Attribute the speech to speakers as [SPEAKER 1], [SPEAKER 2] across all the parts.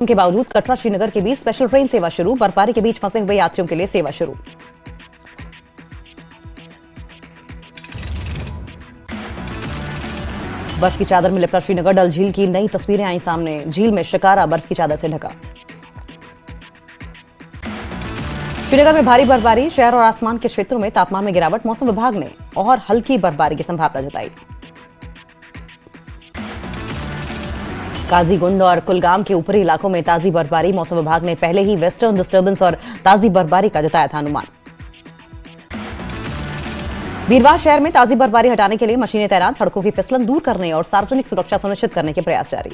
[SPEAKER 1] के बावजूद कटरा श्रीनगर के बीच स्पेशल ट्रेन सेवा शुरू। बर्फबारी के बीच फंसे हुए यात्रियों के लिए सेवा शुरू। बर्फ की चादर में लिपटा श्रीनगर। डल झील की नई तस्वीरें आई सामने। झील में शिकारा बर्फ की चादर से ढका। श्रीनगर में भारी बर्फबारी। शहर और आसमान के क्षेत्रों में तापमान में गिरावट। मौसम विभाग ने और हल्की बर्फबारी की संभावना जताई। काजीगुंड और कुलगाम के ऊपरी इलाकों में ताजी बर्फबारी। मौसम विभाग ने पहले ही वेस्टर्न डिस्टर्बेंस और ताजी बर्फबारी का जताया था अनुमान। बीरवार शहर में ताजी बर्फबारी हटाने के लिए मशीनें तैनात। सड़कों की फिसलन दूर करने और सार्वजनिक सुरक्षा सुनिश्चित करने के प्रयास जारी।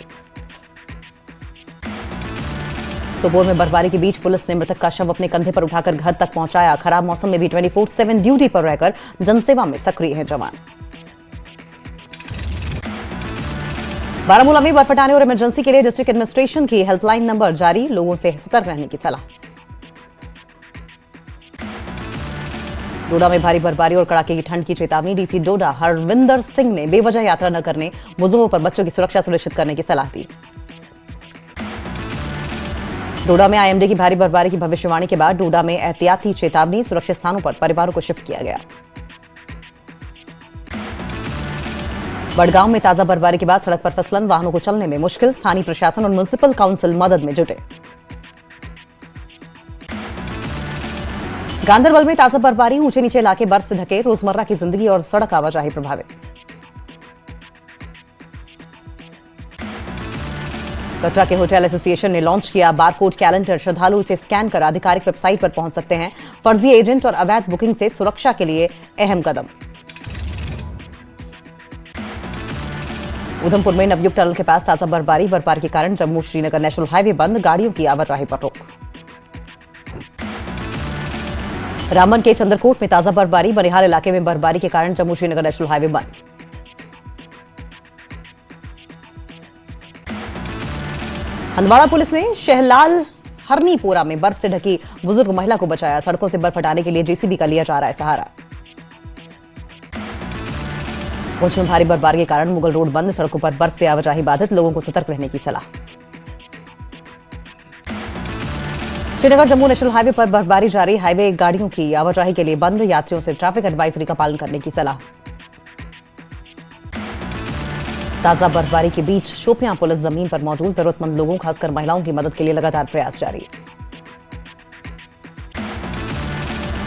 [SPEAKER 1] सोपोर में बर्फबारी के बीच पुलिस ने मृतक का शव अपने कंधे पर उठाकर घर तक पहुंचाया। खराब मौसम में भी 24/7 ड्यूटी पर रहकर जनसेवा में सक्रिय हैं जवान। बारामूला में बर्फ हटाने और इमरजेंसी के लिए डिस्ट्रिक्ट एडमिनिस्ट्रेशन की हेल्पलाइन नंबर जारी। लोगों से सतर्क रहने की सलाह। डोडा में भारी बर्फबारी और कड़ाके की ठंड की चेतावनी। डीसी डोडा हरविंदर सिंह ने बेवजह यात्रा न करने, बुजुर्गों पर बच्चों की सुरक्षा सुनिश्चित करने की सलाह दी। डोडा में आईएमडी की भारी बर्फबारी की भविष्यवाणी के बाद डोडा में एहतियाती चेतावनी। सुरक्षित स्थानों पर परिवारों को शिफ्ट किया गया। बड़गांव में ताजा बर्फबारी के बाद सड़क पर फिसलन, वाहनों को चलने में मुश्किल। स्थानीय प्रशासन और म्युनिसिपल काउंसिल मदद में जुटे। गांदरबल में ताजा बर्फबारी। ऊंचे नीचे इलाके बर्फ से ढके। रोजमर्रा की जिंदगी और सड़क आवाजाही प्रभावित। कटरा के होटल एसोसिएशन ने लॉन्च किया बारकोड कैलेंडर। श्रद्धालु इसे स्कैन कर आधिकारिक वेबसाइट पर पहुंच सकते हैं। फर्जी एजेंट और अवैध बुकिंग से सुरक्षा के लिए अहम कदम। उधमपुर में नवयुग टनल के पास ताजा बर्फबारी। बर्फबारी के कारण जम्मू श्रीनगर नेशनल हाईवे बंद। गाड़ियों की आवाजाही पर रोक। रामबन के चंद्रकोट में ताजा बर्फबारी। बनिहाल इलाके में बर्फबारी के कारण जम्मू श्रीनगर नेशनल हाईवे बंद। हंदवाड़ा पुलिस ने शहलाल हरनीपोरा में बर्फ से ढकी बुजुर्ग महिला को बचाया। सड़कों से बर्फ हटाने के लिए जेसीबी का लिया जा रहा है सहारा। पुंछ में भारी बर्फबारी के कारण मुगल रोड बंद। सड़कों पर बर्फ से आवाजाही बाधित। लोगों को सतर्क रहने की सलाह। श्रीनगर जम्मू नेशनल हाईवे पर बर्फबारी जारी। हाईवे गाड़ियों की आवाजाही के लिए बंद। यात्रियों से ट्रैफिक एडवाइजरी का पालन करने की सलाह। ताजा बर्फबारी के बीच शोपियां पुलिस जमीन पर मौजूद। जरूरतमंद लोगों खासकर महिलाओं की मदद के लिए लगातार प्रयास जारी।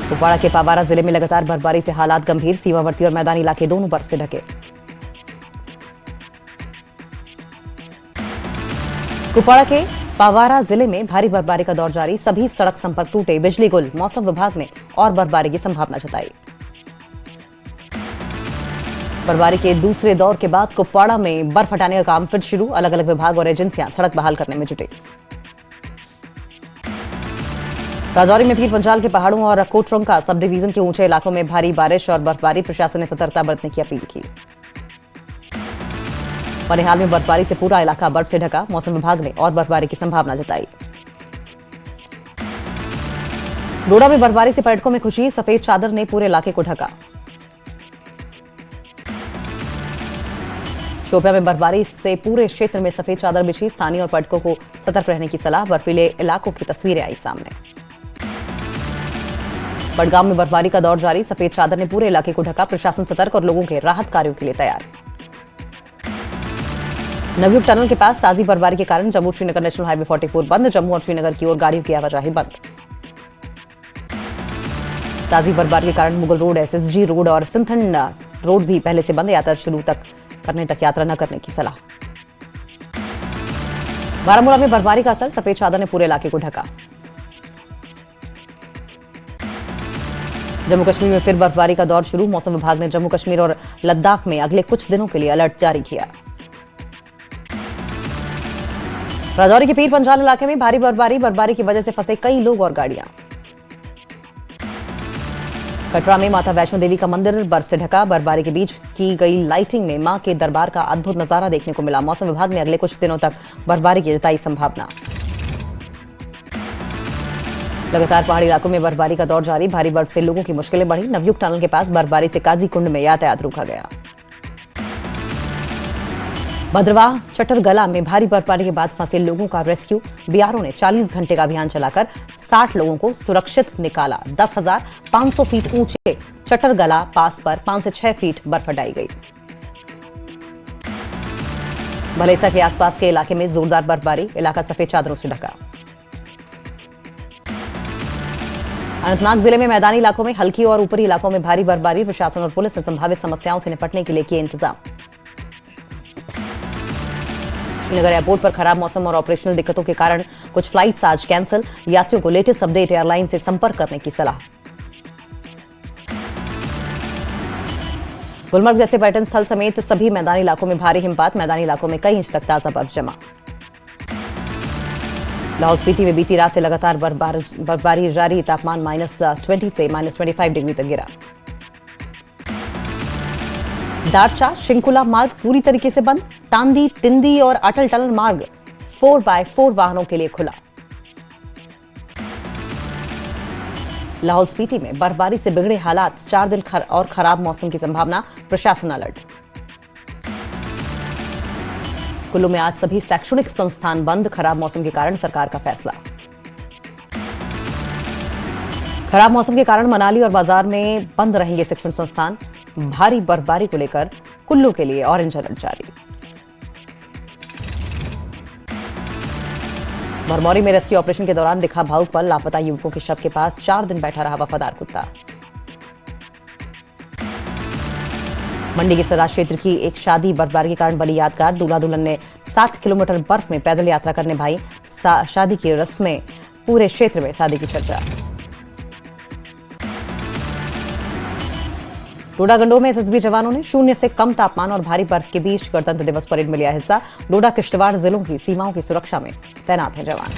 [SPEAKER 1] कुपवाड़ा के पावारा जिले में लगातार बर्फबारी से हालात गंभीर। सीमावर्ती और मैदानी इलाके दोनों बर्फ से ढके। कुपवाड़ा के पावारा जिले में भारी बर्फबारी का दौर जारी। सभी सड़क संपर्क टूटे। बिजली गुल। मौसम विभाग ने और बर्फबारी की संभावना जताई। बर्फबारी के दूसरे दौर के बाद कुपवाड़ा में बर्फ हटाने का काम फिर शुरू। अलग अलग विभाग और एजेंसियां सड़क बहाल करने में जुटे। राजौरी में पीर पंजाल के पहाड़ों और कोटरंका सब डिवीजन के ऊंचे इलाकों में भारी बारिश और बर्फबारी। प्रशासन ने सतर्कता बरतने की अपील की। बनिहाल में बर्फबारी से पूरा इलाका बर्फ से ढका। मौसम विभाग ने और बर्फबारी की संभावना जताई। डोडा में बर्फबारी से पर्यटकों में खुशी। सफेद चादर ने पूरे इलाके को ढका। शोपियां में बर्फबारी से पूरे क्षेत्र में सफेद चादर बिछी। स्थानीय और पर्यटकों को सतर्क रहने की सलाह। बर्फीले इलाकों की तस्वीरें आई सामने। बड़गांव में बर्फबारी का दौर जारी। सफेद चादर ने पूरे इलाके को ढका। प्रशासन सतर्क और लोगों के राहत कार्यों के लिए तैयार। नवयुग टनल के पास ताजी बर्फबारी के कारण जम्मू श्रीनगर नेशनल हाईवे 44 बंद। जम्मू और श्रीनगर की ओर गाड़ियों की आवाजाही बंद। ताजी बर्फबारी के कारण मुगल रोड, एसएसजी रोड और सिंथन रोड भी पहले से बंद। यात्रा शुरू करने तक यात्रा न करने की सलाह। बारामूला में बर्फबारी का असर। सफेद चादर ने पूरे इलाके को ढका। जम्मू कश्मीर में फिर बर्फबारी का दौर शुरू। मौसम विभाग ने जम्मू कश्मीर और लद्दाख में अगले कुछ दिनों के लिए अलर्ट जारी किया। राजौरी के पीर पंजाल इलाके में भारी बर्फबारी की वजह से फंसे कई लोग और गाड़ियां। कटरा में माता वैष्णो देवी का मंदिर बर्फ से ढका। बर्फबारी के बीच की गई लाइटिंग में मां के दरबार का अद्भुत नजारा देखने को मिला। मौसम विभाग ने अगले कुछ दिनों तक बर्फबारी की जताई संभावना। लगातार पहाड़ी इलाकों में बर्फबारी का दौर जारी। भारी बर्फ से लोगों की मुश्किलें बढ़ी। नवयुग टनल के पास बर्फबारी से काजीकुंड में यातायात रोका गया। भद्रवाह चटरगला में भारी बर्फबारी के बाद फंसे लोगों का रेस्क्यू। बीआरओ ने 40 घंटे का अभियान चलाकर 60 लोगों को सुरक्षित निकाला। 10,500 फीट ऊंचे चटरगला पास पर 5 से 6 फीट बर्फ हटाई गई। भलेसा के आसपास के इलाके में जोरदार बर्फबारी, इलाका सफेद चादरों से ढका। अनंतनाग जिले में मैदानी इलाकों में हल्की और ऊपरी इलाकों में भारी बर्फबारी। प्रशासन और पुलिस ने संभावित समस्याओं से निपटने के लिए किए इंतजाम। श्रीनगर एयरपोर्ट पर खराब मौसम और ऑपरेशनल दिक्कतों के कारण कुछ फ्लाइट्स आज कैंसिल। यात्रियों को लेटेस्ट अपडेट एयरलाइन से संपर्क करने की सलाह। गुलमर्ग जैसे पर्यटन स्थल समेत सभी मैदानी इलाकों में भारी हिमपात। मैदानी इलाकों में कई इंच तक ताजा बर्फ जमा। लाहौल स्पीति में बीती रात से लगातार बर्फबारी जारी। तापमान -20 से -25 डिग्री तक गिरा। दारचा शिंकुला मार्ग पूरी तरीके से बंद। तांदी, तिंदी और अटल टनल मार्ग 4x4 वाहनों के लिए खुला। लाहौल स्पीति में बर्फबारी से बिगड़े हालात, 4 दिन और खराब मौसम की संभावना। प्रशासन अलर्ट। कुल्लू में आज सभी शैक्षणिक संस्थान बंद। खराब मौसम के कारण सरकार का फैसला। खराब मौसम के कारण मनाली और बाजार में बंद रहेंगे शिक्षण संस्थान। भारी बर्फबारी को लेकर कुल्लू के लिए ऑरेंज अलर्ट जारी। भरमौरी में रेस्क्यू ऑपरेशन के दौरान दिखा भावुक पल। लापता युवकों के शव के पास 4 दिन बैठा रहा वफादार कुत्ता। मंडी के सराज क्षेत्र की एक शादी बर्फबारी के कारण बड़ी यादगार। दूल्हा दुल्हन ने 7 किलोमीटर बर्फ में पैदल यात्रा करने भाई शादी की रस्में। पूरे क्षेत्र में शादी की चर्चा। डोडागंडोह में एसएसबी जवानों ने 0 से कम तापमान और भारी बर्फ के बीच गणतंत्र दिवस परेड में लिया हिस्सा। डोडा किश्तवाड़ जिलों की सीमाओं की सुरक्षा में तैनात हैं जवान।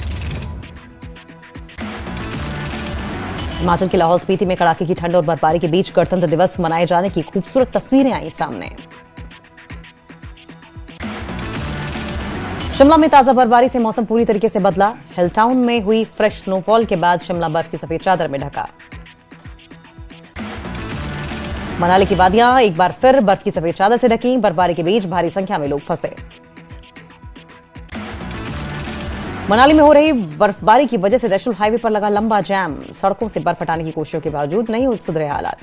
[SPEAKER 1] हिमाचल के लाहौल स्पीति में कड़ाके की ठंड और बर्फबारी के बीच गणतंत्र दिवस मनाए जाने की खूबसूरत तस्वीरें आई सामने। शिमला में ताजा बर्फबारी से मौसम पूरी तरीके से बदला। हिल टाउन में हुई फ्रेश स्नोफॉल के बाद शिमला बर्फ की सफेद चादर में ढका। मनाली की वादियां एक बार फिर बर्फ की सफेद चादर से ढकी। बर्फबारी के बीच भारी संख्या में लोग फंसे। मनाली में हो रही बर्फबारी की वजह से नेशनल हाईवे पर लगा लंबा जाम। सड़कों से बर्फ हटाने की कोशिशों के बावजूद नहीं सुधरे हालात।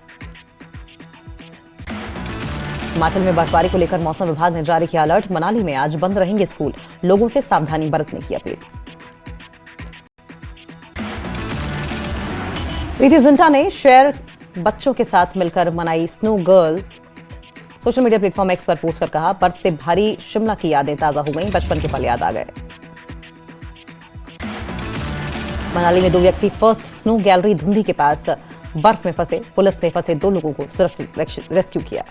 [SPEAKER 1] हिमाचल में बर्फबारी को लेकर मौसम विभाग ने जारी किया अलर्ट। मनाली में आज बंद रहेंगे स्कूल। लोगों से सावधानी बरतने की अपील। प्रीति जिंटा ने शेयर बच्चों के साथ मिलकर मनाई snow girl. Social media platform x पर पोस्ट कर कहा, बर्फ से भारी शिमला की यादें ताजा हो गईं। बचपन के पल याद आ गए। मनाली में 2 व्यक्ति फर्स्ट स्नो गैलरी धुंधी के पास बर्फ में फंसे। पुलिस ने फंसे 2 लोगों को सुरक्षित रेस्क्यू किया।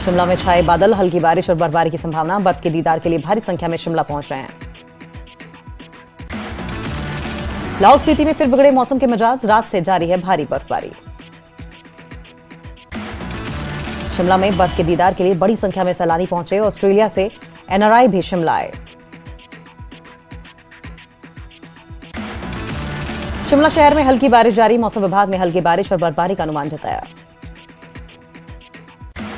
[SPEAKER 1] शिमला में छाए बादल, हल्की बारिश और बर्फबारी की संभावना। बर्फ के दीदार के लिए भारी संख्या में शिमला पहुंच रहे हैं। लाहौल स्पीति में फिर बिगड़े मौसम के मिजाज। रात से जारी है भारी बर्फबारी। शिमला में बर्फ के दीदार के लिए बड़ी संख्या में सैलानी पहुंचे। ऑस्ट्रेलिया से एनआरआई भी शिमला आए। शिमला शहर में हल्की बारिश जारी। मौसम विभाग ने हल्की बारिश और बर्फबारी का अनुमान जताया।